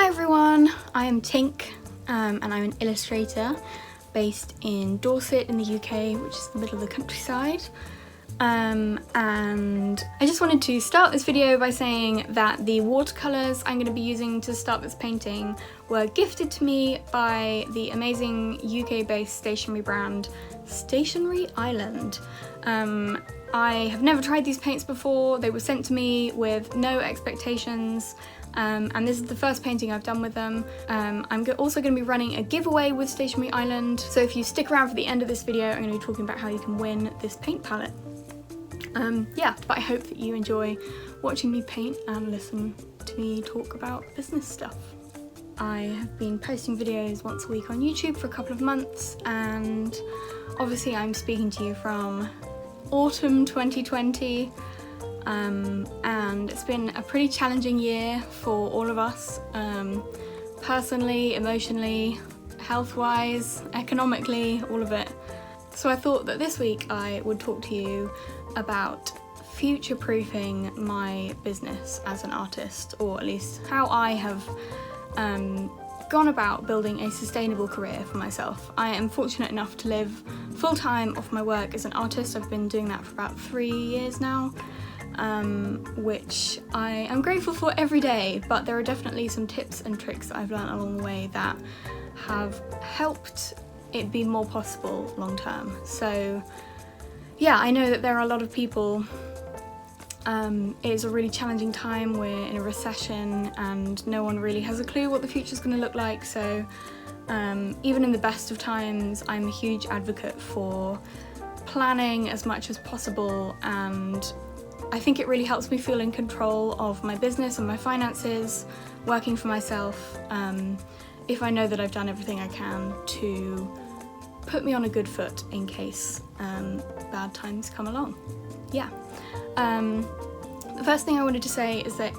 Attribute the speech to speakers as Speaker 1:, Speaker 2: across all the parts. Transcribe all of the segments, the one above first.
Speaker 1: Hi everyone, I am Tink and I'm an illustrator based in Dorset in the UK, which is the middle of the countryside. And I just wanted to start this video by saying that the watercolours I'm going to be using to start this painting were gifted to me by the amazing UK-based stationery brand Stationery Island. I have never tried these paints before. They were sent to me with no expectations, and this is the first painting I've done with them. I'm also going to be running a giveaway with Stationery Island, so if you stick around for the end of this video, I'm going to be talking about how you can win this paint palette. But I hope that you enjoy watching me paint and listen to me talk about business stuff. I have been posting videos once a week on YouTube for a couple of months, and obviously I'm speaking to you from autumn 2020, and it's been a pretty challenging year for all of us, personally, emotionally, health-wise, economically, all of it. So I thought that this week I would talk to you about future-proofing my business as an artist, or at least how I have gone about building a sustainable career for myself. I am fortunate enough to live full-time off my work as an artist. I've been doing that for about 3 years now, which I am grateful for every day, but there are definitely some tips and tricks that I've learned along the way that have helped it be more possible long-term. So yeah, I know that there are a lot of people. It's a really challenging time, we're in a recession and no one really has a clue what the future's going to look like, so even in the best of times I'm a huge advocate for planning as much as possible, and I think it really helps me feel in control of my business and my finances, working for myself, if I know that I've done everything I can to put me on a good foot in case bad times come along. Yeah. The first thing I wanted to say is that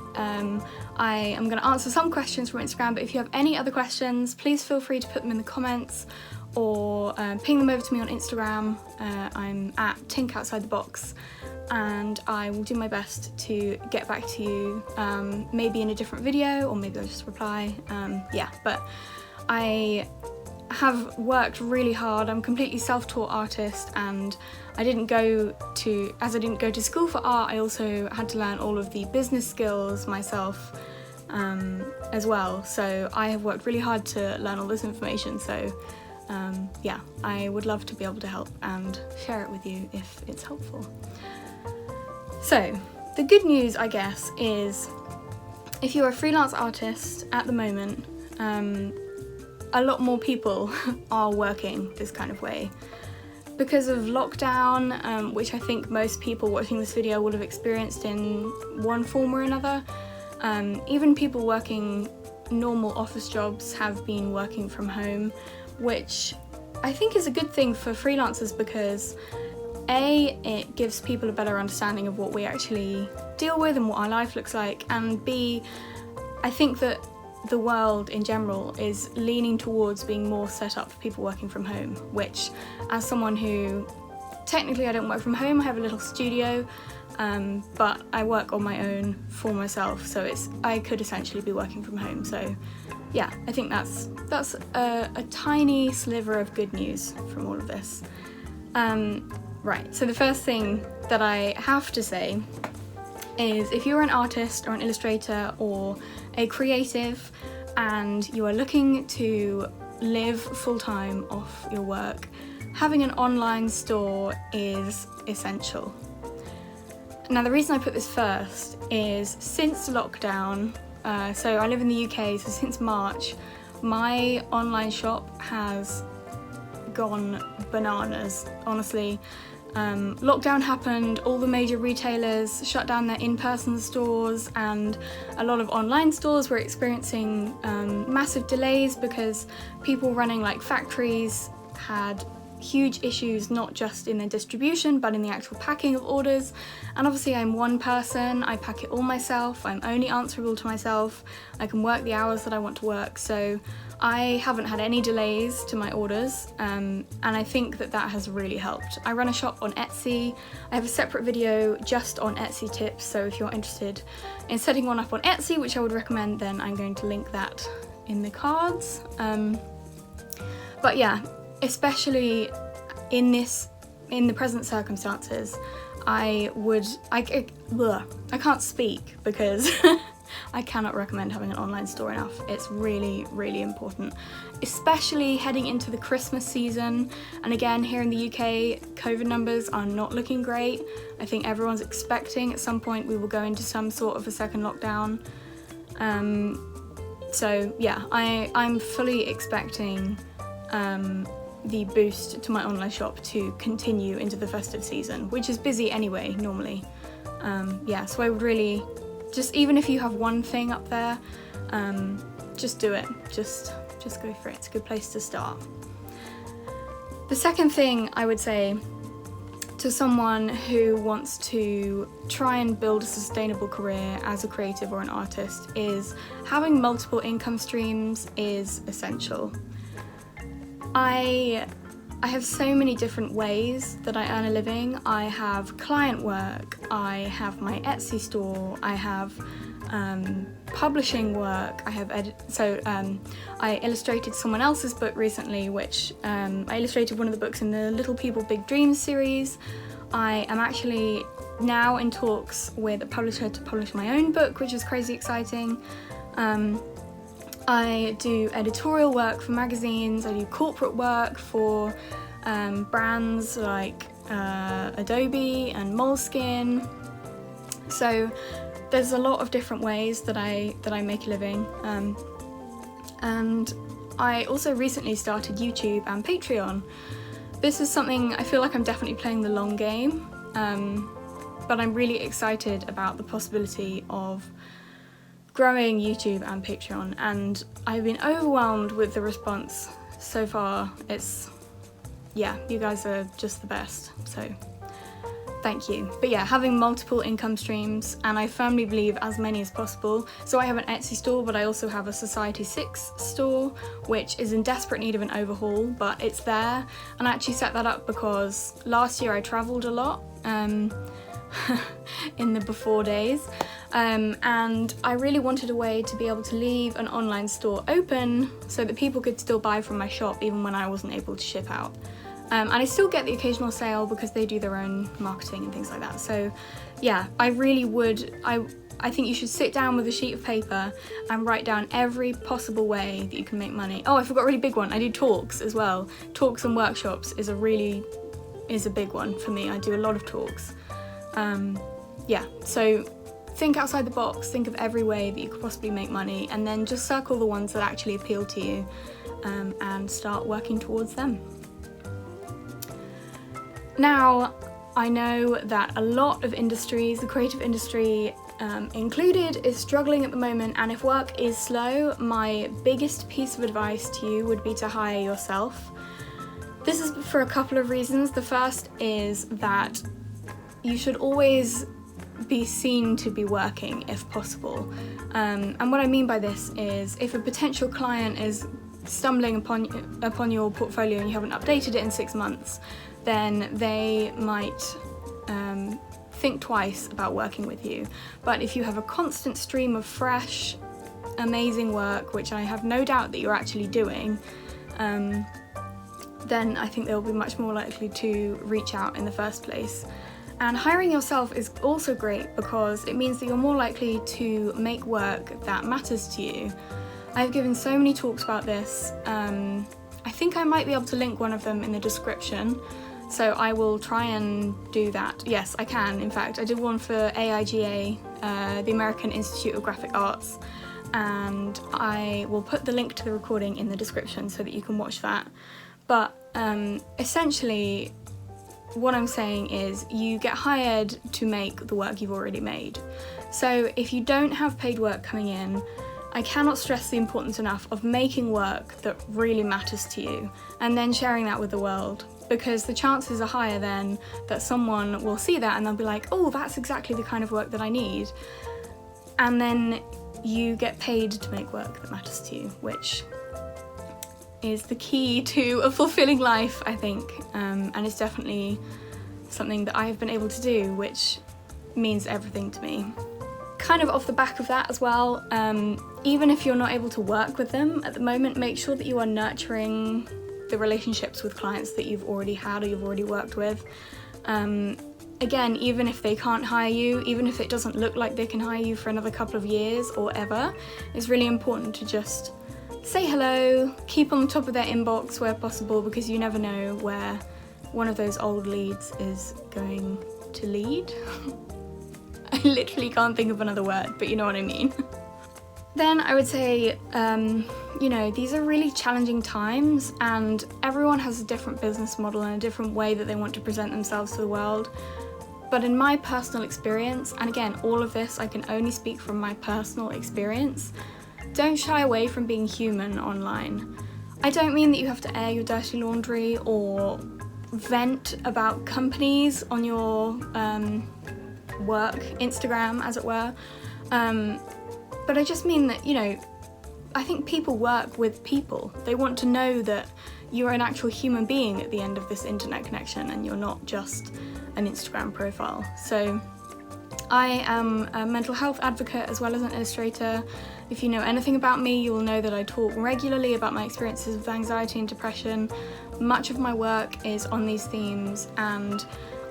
Speaker 1: I am going to answer some questions from Instagram, but if you have any other questions, please feel free to put them in the comments or ping them over to me on Instagram. I'm at TinkOutsideTheBox, and I will do my best to get back to you, maybe in a different video, or maybe I'll just reply. But I have worked really hard. I'm a completely self-taught artist, and I didn't go to school for art, I also had to learn all of the business skills myself as well. So I have worked really hard to learn all this information. So I would love to be able to help and share it with you if it's helpful. So the good news, I guess, is if you're a freelance artist at the moment, a lot more people are working this kind of way. Because of lockdown, which I think most people watching this video will have experienced in one form or another, even people working normal office jobs have been working from home, which I think is a good thing for freelancers because A, it gives people a better understanding of what we actually deal with and what our life looks like, and B, I think that the world in general is leaning towards being more set up for people working from home, which, as someone who, technically I don't work from home, I have a little studio, but I work on my own for myself, so I could essentially be working from home. So yeah, I think that's a tiny sliver of good news from all of this. Right, so the first thing that I have to say is if you're an artist or an illustrator or a creative and you are looking to live full-time off your work, having an online store is essential. Now, the reason I put this first is since lockdown, so I live in the UK, so since March, my online shop has gone bananas, honestly. Lockdown happened, all the major retailers shut down their in-person stores, and a lot of online stores were experiencing massive delays because people running like factories had huge issues, not just in the distribution, but in the actual packing of orders. And obviously I'm one person, I pack it all myself, I'm only answerable to myself, I can work the hours that I want to work, so I haven't had any delays to my orders, and I think that that has really helped. I run a shop on Etsy. I have a separate video just on Etsy tips, so if you're interested in setting one up on Etsy, which I would recommend, then I'm going to link that in the cards. But yeah, especially in the present circumstances, I can't speak because I cannot recommend having an online store enough. It's really, really important, especially heading into the Christmas season. And again, here in the UK, COVID numbers are not looking great. I think everyone's expecting at some point we will go into some sort of a second lockdown. So yeah, I'm fully expecting the boost to my online shop to continue into the festive season, which is busy anyway, normally. Yeah, so I would really, just even if you have one thing up there, just do it. Just go for it. It's a good place to start. The second thing I would say to someone who wants to try and build a sustainable career as a creative or an artist is having multiple income streams is essential. I have so many different ways that I earn a living. I have client work, I have my Etsy store, I have publishing work, I have I illustrated someone else's book recently, which I illustrated one of the books in the Little People Big Dreams series. I am actually now in talks with a publisher to publish my own book, which is crazy exciting. I do editorial work for magazines, I do corporate work for brands like Adobe and Moleskine. So there's a lot of different ways that I make a living. And I also recently started YouTube and Patreon. This is something I feel like I'm definitely playing the long game, but I'm really excited about the possibility of growing YouTube and Patreon, and I've been overwhelmed with the response so far. Yeah, you guys are just the best, so thank you. But yeah, having multiple income streams, and I firmly believe as many as possible. So I have an Etsy store, but I also have a Society 6 store, which is in desperate need of an overhaul, but it's there. And I actually set that up because last year I travelled a lot in the before days, and I really wanted a way to be able to leave an online store open so that people could still buy from my shop even when I wasn't able to ship out. And I still get the occasional sale because they do their own marketing and things like that. So yeah, I really would, I think you should sit down with a sheet of paper and write down every possible way that you can make money. Oh, I forgot a really big one. I do talks as well. Talks and workshops is a big one for me. I do a lot of talks. Yeah, so think outside the box, think of every way that you could possibly make money, and then just circle the ones that actually appeal to you, and start working towards them. Now, I know that a lot of industries, the creative industry included, is struggling at the moment, and if work is slow, my biggest piece of advice to you would be to hire yourself. This is for a couple of reasons. The first is that you should always be seen to be working if possible. And what I mean by this is if a potential client is stumbling upon your portfolio and you haven't updated it in 6 months, then they might think twice about working with you. But if you have a constant stream of fresh, amazing work, which I have no doubt that you're actually doing, then I think they'll be much more likely to reach out in the first place. And hiring yourself is also great because it means that you're more likely to make work that matters to you. I've given so many talks about this. I think I might be able to link one of them in the description, so I will try and do that. Yes, I can, in fact. I did one for AIGA, the American Institute of Graphic Arts, and I will put the link to the recording in the description so that you can watch that. But essentially, what I'm saying is you get hired to make the work you've already made. So if you don't have paid work coming in, I cannot stress the importance enough of making work that really matters to you and then sharing that with the world. because the chances are higher then that someone will see that and they'll be like, oh, that's exactly the kind of work that I need. And then you get paid to make work that matters to you, which is the key to a fulfilling life, I think, and it's definitely something that I've been able to do, which means everything to me. Kind of off the back of that as well, even if you're not able to work with them at the moment, make sure that you are nurturing the relationships with clients that you've already had or you've already worked with. Again, even if they can't hire you, even if it doesn't look like they can hire you for another couple of years or ever, it's really important to just say hello, keep on top of their inbox where possible, because you never know where one of those old leads is going to lead. I literally can't think of another word, but you know what I mean. Then I would say, you know, these are really challenging times and everyone has a different business model and a different way that they want to present themselves to the world. But in my personal experience, and again, all of this I can only speak from my personal experience, don't shy away from being human online. I don't mean that you have to air your dirty laundry or vent about companies on your work Instagram, as it were. But I just mean that, you know, I think people work with people. They want to know that you're an actual human being at the end of this internet connection and you're not just an Instagram profile. So I am a mental health advocate as well as an illustrator. If you know anything about me, you will know that I talk regularly about my experiences with anxiety and depression. Much of my work is on these themes, and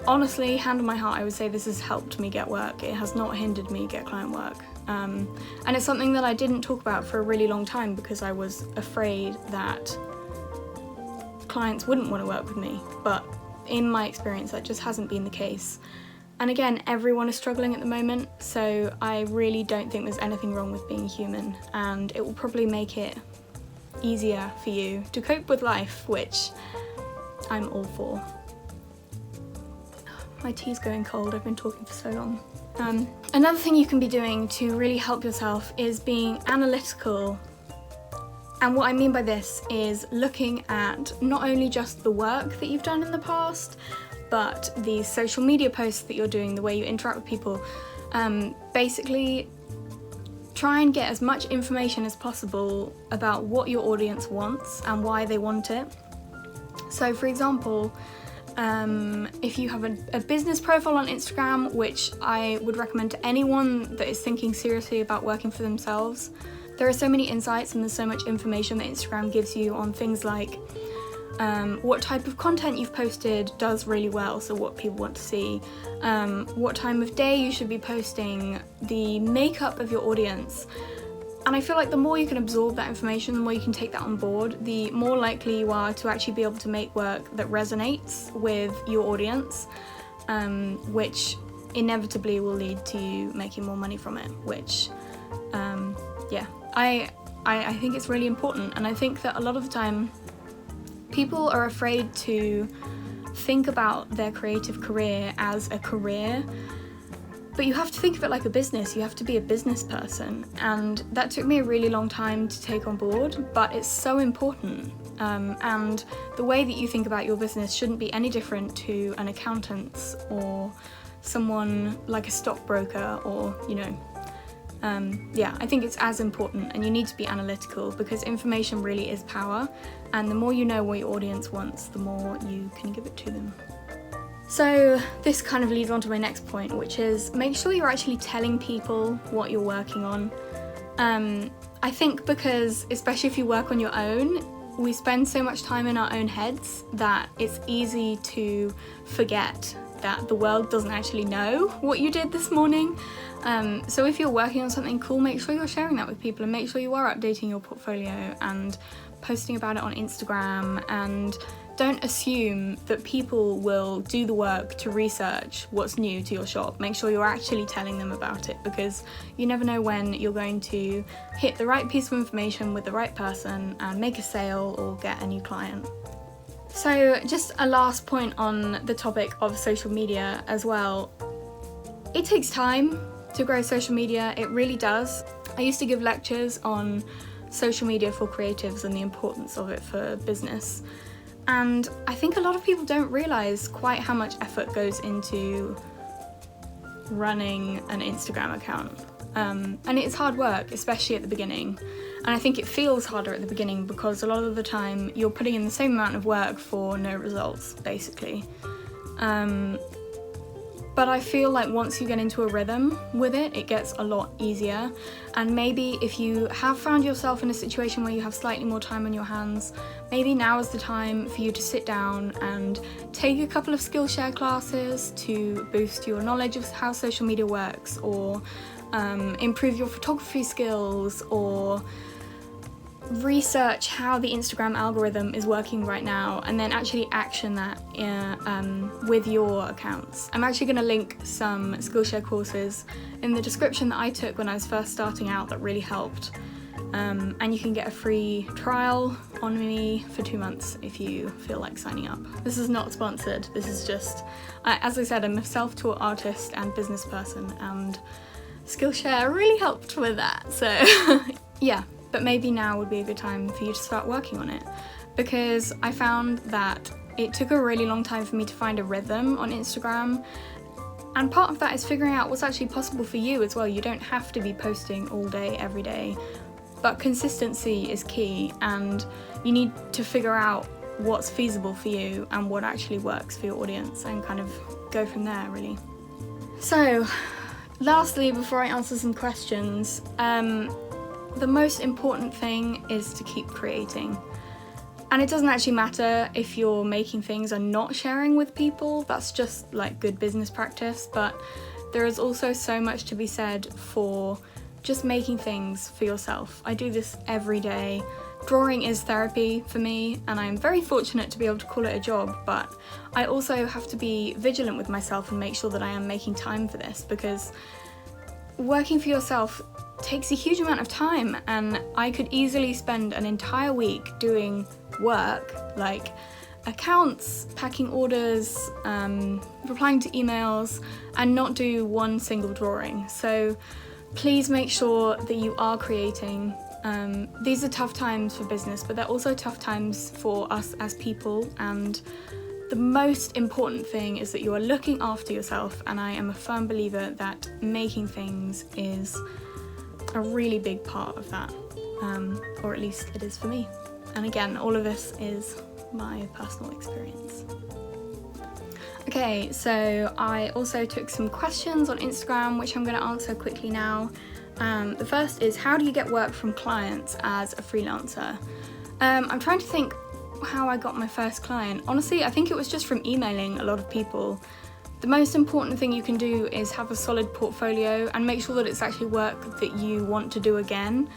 Speaker 1: honestly, hand on my heart, I would say this has helped me get work. It has not hindered me get client work. And it's something that I didn't talk about for a really long time because I was afraid that clients wouldn't want to work with me. But in my experience, that just hasn't been the case. And again, everyone is struggling at the moment, so I really don't think there's anything wrong with being human, and it will probably make it easier for you to cope with life, which I'm all for. My tea's going cold, I've been talking for so long. Another thing you can be doing to really help yourself is being analytical. And what I mean by this is looking at not only just the work that you've done in the past, but the social media posts that you're doing, the way you interact with people. Basically, try and get as much information as possible about what your audience wants and why they want it. So for example, if you have a business profile on Instagram, which I would recommend to anyone that is thinking seriously about working for themselves, there are so many insights and there's so much information that Instagram gives you on things like what type of content you've posted does really well, so what people want to see, what time of day you should be posting, the makeup of your audience. And I feel like the more you can absorb that information, the more you can take that on board, the more likely you are to actually be able to make work that resonates with your audience, which inevitably will lead to you making more money from it, which, yeah, I think it's really important. And I think that a lot of the time people are afraid to think about their creative career as a career, but you have to think of it like a business. You have to be a business person, and that took me a really long time to take on board, but it's so important. And the way that you think about your business shouldn't be any different to an accountant's or someone like a stockbroker or, you know, yeah, I think it's as important, and you need to be analytical because information really is power, and the more you know what your audience wants, the more you can give it to them. So this kind of leads on to my next point, which is make sure you're actually telling people what you're working on. I think because, especially if you work on your own, we spend so much time in our own heads that it's easy to forget that the world doesn't actually know what you did this morning. So if you're working on something cool, make sure you're sharing that with people, and make sure you are updating your portfolio and posting about it on Instagram, and don't assume that people will do the work to research what's new to your shop. Make sure you're actually telling them about it, because you never know when you're going to hit the right piece of information with the right person and make a sale or get a new client. So just a last point on the topic of social media as well. It takes time to grow social media, it really does. I used to give lectures on social media for creatives and the importance of it for business. And I think a lot of people don't realise quite how much effort goes into running an Instagram account. And it's hard work, especially at the beginning. And I think it feels harder at the beginning because a lot of the time you're putting in the same amount of work for no results, basically. But I feel like once you get into a rhythm with it, it gets a lot easier. And maybe if you have found yourself in a situation where you have slightly more time on your hands, maybe now is the time for you to sit down and take a couple of Skillshare classes to boost your knowledge of how social media works, or improve your photography skills, or research how the Instagram algorithm is working right now, and then actually action that with your accounts. I'm actually going to link some Skillshare courses in the description that I took when I was first starting out that really helped. And you can get a free trial on me for 2 months if you feel like signing up. This is not sponsored, this is just, as I said, I'm a self-taught artist and business person, and Skillshare really helped with that, so yeah. But maybe now would be a good time for you to start working on it, because I found that it took a really long time for me to find a rhythm on Instagram, and part of that is figuring out what's actually possible for you as well. You don't have to be posting all day, every day, but consistency is key, and you need to figure out what's feasible for you and what actually works for your audience, and kind of go from there, really. So, lastly, before I answer some questions, the most important thing is to keep creating. And it doesn't actually matter if you're making things and not sharing with people, that's just like good business practice, but there is also so much to be said for just making things for yourself. I do this every day. Drawing is therapy for me, and I'm very fortunate to be able to call it a job, but I also have to be vigilant with myself and make sure that I am making time for this, because working for yourself takes a huge amount of time, and I could easily spend an entire week doing work like accounts, packing orders, replying to emails, and not do one single drawing. So please make sure that you are creating. These are tough times for business, but they're also tough times for us as people, and the most important thing is that you are looking after yourself, and I am a firm believer that making things is a really big part of that, or at least it is for me. And again, all of this is my personal experience. Okay, so I also took some questions on Instagram, which I'm going to answer quickly now. The first is, how do you get work from clients as a freelancer? I'm trying to think how I got my first client. Honestly, I think it was just from emailing a lot of people. The most important thing you can do is have a solid portfolio and make sure that it's actually work that you want to do again,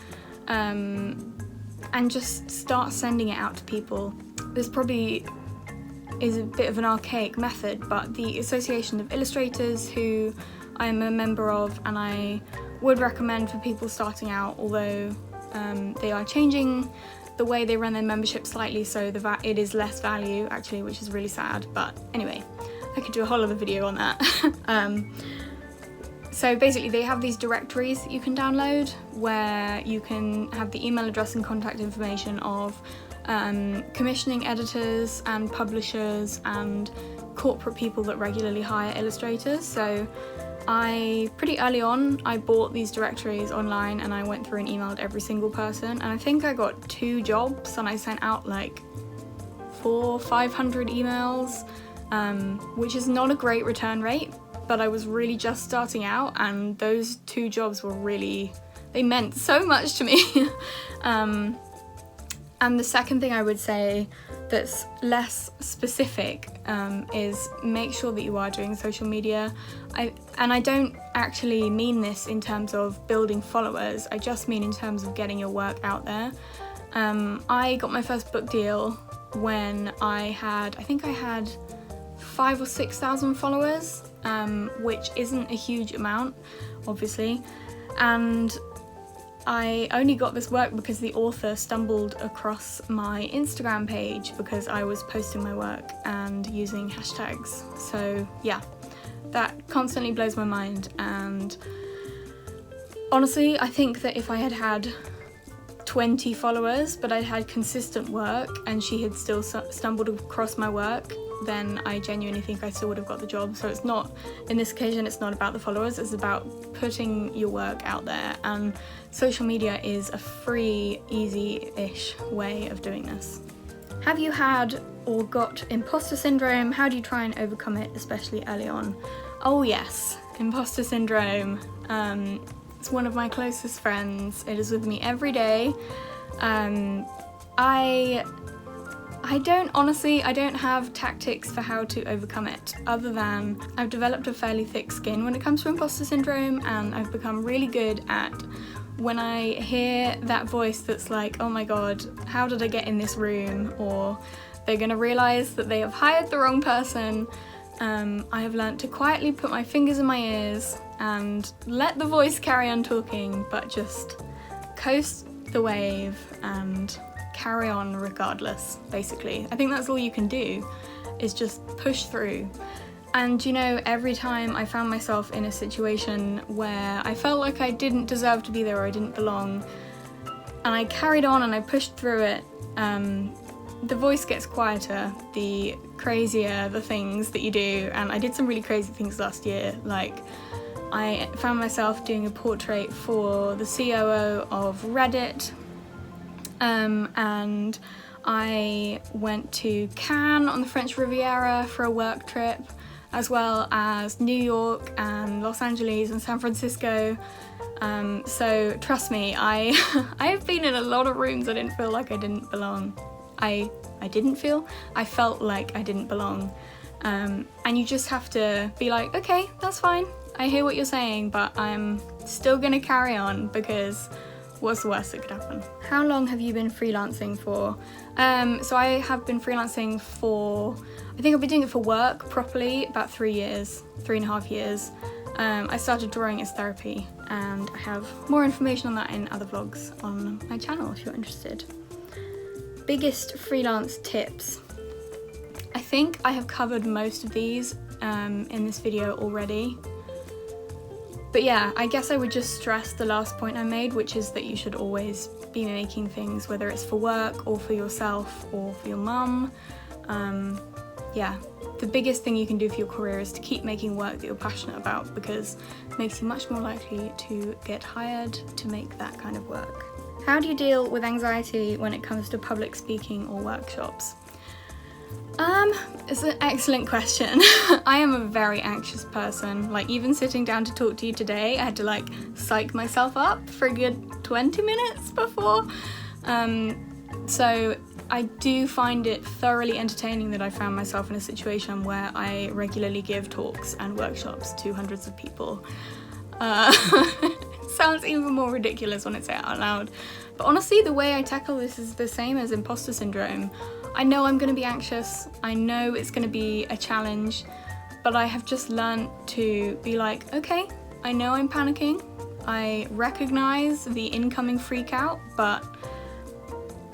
Speaker 1: and just start sending it out to people. This probably is a bit of an archaic method, but the Association of Illustrators, who I am a member of, and I would recommend for people starting out, although they are changing the way they run their membership slightly, so it is less value actually, which is really sad, but anyway, I could do a whole other video on that. So basically they have these directories that you can download where you can have the email address and contact information of commissioning editors and publishers and corporate people that regularly hire illustrators. So pretty early on, I bought these directories online and I went through and emailed every single person, and I think I got 2 jobs and I sent out like 400-500 emails, which is not a great return rate, but I was really just starting out, and those 2 jobs were really, they meant so much to me. And the second thing I would say that's less specific is make sure that you are doing social media. And I don't actually mean this in terms of building followers, I just mean in terms of getting your work out there. I got my first book deal when I think I had 5,000 or 6,000 followers, which isn't a huge amount, obviously, and I only got this work because the author stumbled across my Instagram page because I was posting my work and using hashtags. So yeah, that constantly blows my mind, and honestly I think that if I had had 20 followers, but I had consistent work and she had still stumbled across my work, then I genuinely think I still would have got the job. So it's not, in this occasion, it's not about the followers, it's about putting your work out there, and social media is a free, easy-ish way of doing this. Have you had or got imposter syndrome? How do you try and overcome it, especially early on? Oh yes, imposter syndrome. It's one of my closest friends. It is with me every day. I don't have tactics for how to overcome it, other than I've developed a fairly thick skin when it comes to imposter syndrome, and I've become really good at, when I hear that voice that's like, oh my god, how did I get in this room? Or they're gonna realise that they have hired the wrong person. I have learnt to quietly put my fingers in my ears and let the voice carry on talking, but just coast the wave and carry on regardless, basically. I think that's all you can do, is just push through. And you know, every time I found myself in a situation where I felt like I didn't deserve to be there or I didn't belong, and I carried on and I pushed through it, the voice gets quieter, the crazier the things that you do. And I did some really crazy things last year, like I found myself doing a portrait for the COO of Reddit, and I went to Cannes on the French Riviera for a work trip, as well as New York and Los Angeles and San Francisco. So trust me, I have been in a lot of rooms I didn't feel like I didn't belong. I felt like I didn't belong. And you just have to be like, okay, that's fine. I hear what you're saying, but I'm still gonna carry on, because what's the worst that could happen? How long have you been freelancing for? So I have been freelancing for, I think I've been doing it for work properly about 3.5 years. I started drawing as therapy, and I have more information on that in other vlogs on my channel if you're interested. Biggest freelance tips. I think I have covered most of these in this video already. But yeah, I guess I would just stress the last point I made, which is that you should always be making things, whether it's for work or for yourself or for your mum. Yeah, the biggest thing you can do for your career is to keep making work that you're passionate about, because it makes you much more likely to get hired to make that kind of work. How do you deal with anxiety when it comes to public speaking or workshops? It's an excellent question. I am a very anxious person. Like, even sitting down to talk to you today, I had to like psych myself up for a good 20 minutes before. So I do find it thoroughly entertaining that I found myself in a situation where I regularly give talks and workshops to hundreds of people. Sounds even more ridiculous when I say it out loud. But honestly, the way I tackle this is the same as imposter syndrome. I know I'm going to be anxious, I know it's going to be a challenge, but I have just learned to be like, okay, I know I'm panicking, I recognise the incoming freak out, but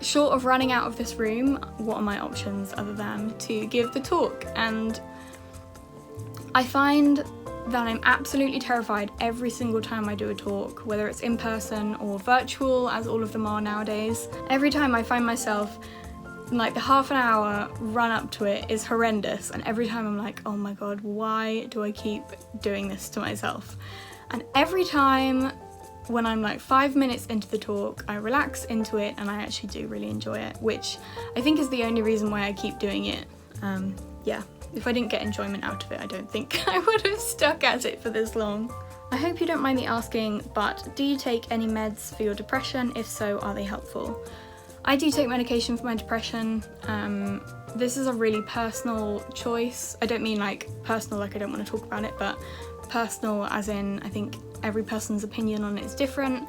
Speaker 1: short of running out of this room, what are my options other than to give the talk? And I find that I'm absolutely terrified every single time I do a talk, whether it's in person or virtual, as all of them are nowadays. Every time I find myself, like, the half an hour run up to it is horrendous, and every time I'm like, oh my god, why do I keep doing this to myself? And every time when I'm like 5 minutes into the talk, I relax into it and I actually do really enjoy it, which I think is the only reason why I keep doing it. Yeah, if I didn't get enjoyment out of it, I don't think I would have stuck at it for this long. I hope you don't mind me asking, but do you take any meds for your depression? If so, are they helpful? I do take medication for my depression. This is a really personal choice. I don't mean like personal like I don't want to talk about it, but personal as in I think every person's opinion on it is different.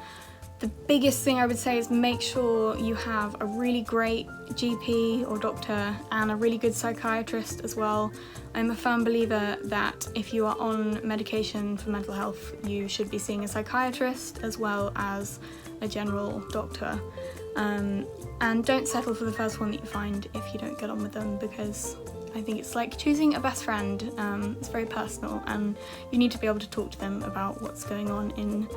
Speaker 1: The biggest thing I would say is make sure you have a really great GP or doctor and a really good psychiatrist as well. I'm a firm believer that if you are on medication for mental health, you should be seeing a psychiatrist as well as a general doctor. And don't settle for the first one that you find if you don't get on with them, because I think it's like choosing a best friend. It's very personal and you need to be able to talk to them about what's going on in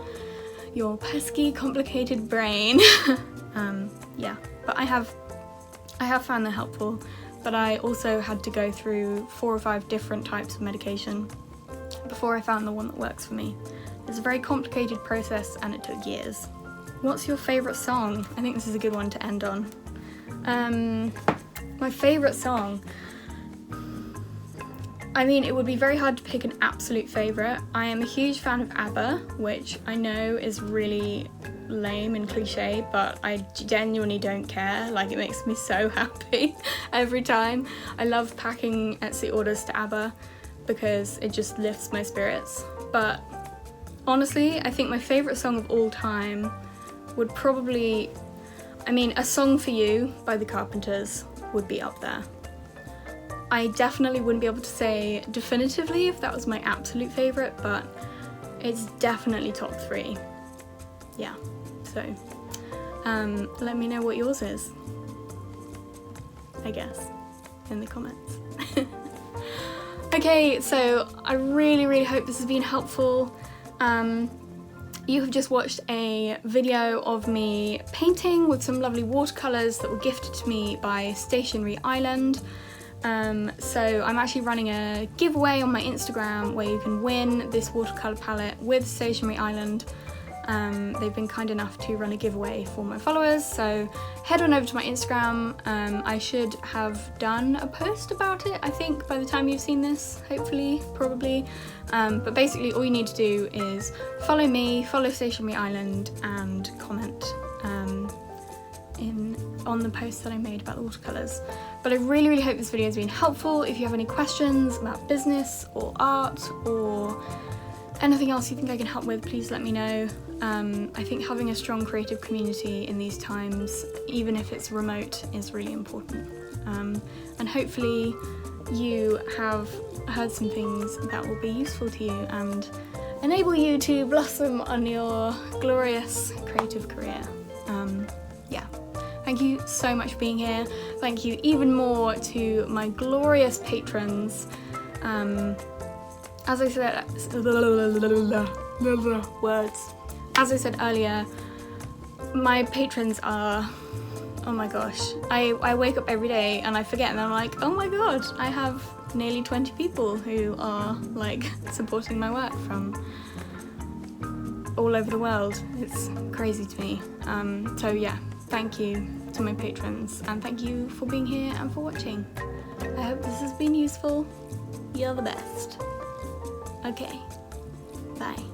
Speaker 1: your pesky, complicated brain. Yeah, but I have found them helpful, but I also had to go through 4 or 5 different types of medication before I found the one that works for me. It's a very complicated process and it took years. What's your favourite song? I think this is a good one to end on. My favourite song, I mean, it would be very hard to pick an absolute favourite. I am a huge fan of ABBA, which I know is really lame and cliche, but I genuinely don't care. Like, it makes me so happy every time. I love packing Etsy orders to ABBA because it just lifts my spirits. But honestly, I think my favourite song of all time would probably, I mean, A Song for You by the Carpenters would be up there. I definitely wouldn't be able to say definitively if that was my absolute favourite, but it's definitely top 3. Yeah, so let me know what yours is, I guess, in the comments. Okay, so I really hope this has been helpful. You have just watched a video of me painting with some lovely watercolours that were gifted to me by Stationery Island. So I'm actually running a giveaway on my Instagram where you can win this watercolour palette with Stationery Island. They've been kind enough to run a giveaway for my followers, so head on over to my Instagram. I should have done a post about it, I think, by the time you've seen this, hopefully, probably. But basically all you need to do is follow me, follow Stationery Island, and comment on the post that I made about the watercolours. But I really hope this video has been helpful. If you have any questions about business or art or anything else you think I can help with, please let me know. I think having a strong creative community in these times, even if it's remote, is really important. And hopefully you have heard some things that will be useful to you and enable you to blossom on your glorious creative career. Yeah. Thank you so much for being here. Thank you even more to my glorious patrons. As I said, As I said earlier, my patrons are, oh my gosh, I wake up every day and I forget, and I'm like, oh my god, I have nearly 20 people who are like supporting my work from all over the world. It's crazy to me. So yeah, thank you to my patrons, and thank you for being here and for watching. I hope this has been useful. You're the best. Okay, bye.